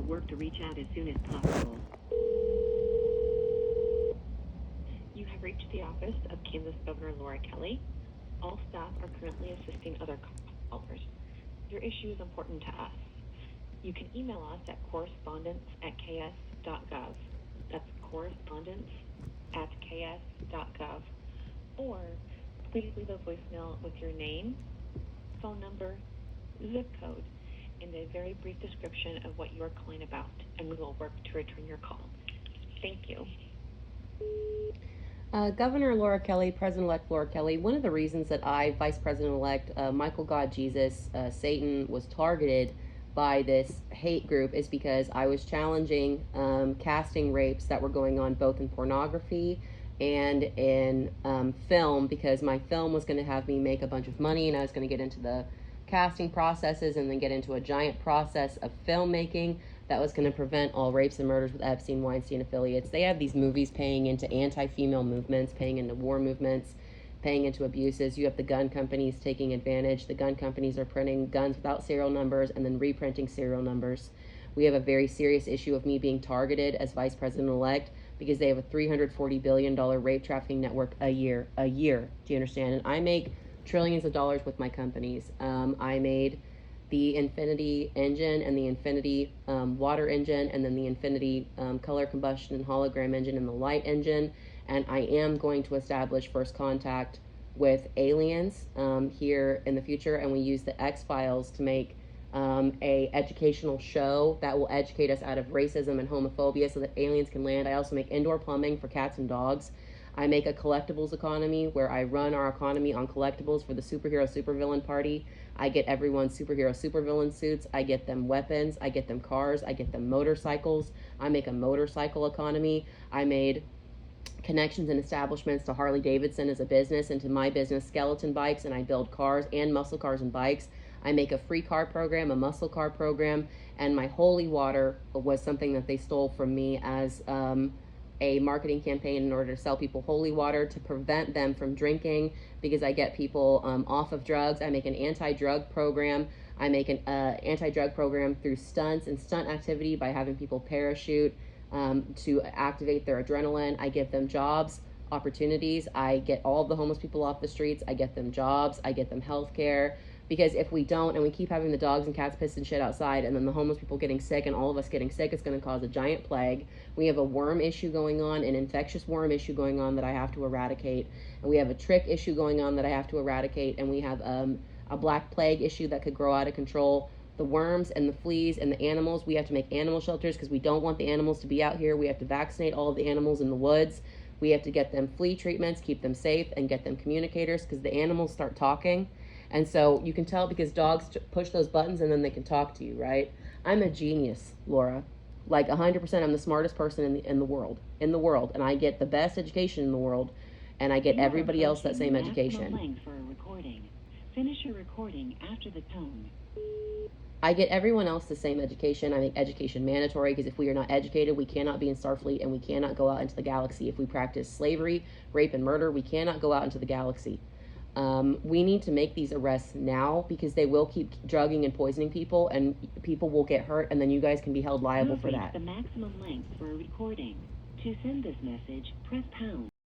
work to reach out as soon as possible. You have reached the office of Kansas Governor Laura Kelly. All staff are currently assisting other callers. Your issue is important to us. You can email us at correspondence@ks.gov. That's correspondence@ks.gov. Or please leave a voicemail with your name, phone number, zip code, and a very brief description of what you are calling about, and we will work to return your call. Thank you. Governor Laura Kelly, President-elect Laura Kelly, one of the reasons that Vice President-elect Michael God Jesus, Satan, was targeted by this hate group is because I was challenging casting rapes that were going on both in pornography and in film, because my film was going to have me make a bunch of money, and I was going to get into the casting processes and then get into a giant process of filmmaking that was going to prevent all rapes and murders with Epstein, Weinstein affiliates. They have these movies paying into anti-female movements, paying into war movements, paying into abuses. You have the gun companies taking advantage. The gun companies are printing guns without serial numbers and then reprinting serial numbers. We have a very serious issue of me being targeted as Vice President-elect because they have a $340 billion rape trafficking network a year. Do you understand? And I make trillions of dollars with my companies. I made the Infinity engine and the Infinity water engine, and then the Infinity color combustion and hologram engine and the light engine. And I am going to establish first contact with aliens here in the future, and we use the X-Files to make a educational show that will educate us out of racism and homophobia so that aliens can land. I also make indoor plumbing for cats and dogs. I make a collectibles economy where I run our economy on collectibles for the superhero supervillain party. I get everyone superhero supervillain suits. I get them weapons. I get them cars. I get them motorcycles. I make a motorcycle economy. I made connections and establishments to Harley Davidson as a business and to my business, Skeleton Bikes, and I build cars and muscle cars and bikes. I make a free car program, a muscle car program, and my holy water was something that they stole from me as a marketing campaign in order to sell people holy water to prevent them from drinking, because I get people off of drugs. I make an anti-drug program. I make an anti-drug program through stunts and stunt activity by having people parachute to activate their adrenaline. I give them jobs, opportunities. I get all of the homeless people off the streets. I get them jobs. I get them health care. Because if we don't, and we keep having the dogs and cats piss and shit outside, and then the homeless people getting sick and all of us getting sick, it's going to cause a giant plague. We have a worm issue going on, an infectious worm issue going on that I have to eradicate. And we have a trick issue going on that I have to eradicate. And we have a black plague issue that could grow out of control. The worms and the fleas and the animals, we have to make animal shelters because we don't want the animals to be out here. We have to vaccinate all of the animals in the woods. We have to get them flea treatments, keep them safe, and get them communicators because the animals start talking. And so you can tell because dogs push those buttons and then they can talk to you, right? I'm a genius, Laura. Like 100%, I'm the smartest person in the world. And I get the best education in the world, and I get everybody else that same education. Length for a recording. Finish your recording after the tone. I get everyone else the same education. I make education mandatory because if we are not educated, we cannot be in Starfleet and we cannot go out into the galaxy. If we practice slavery, rape, and murder, we cannot go out into the galaxy. We need to make these arrests now because they will keep drugging and poisoning people, and people will get hurt, and then you guys can be held liable for that. The maximum length for a recording. To send this message, press pound.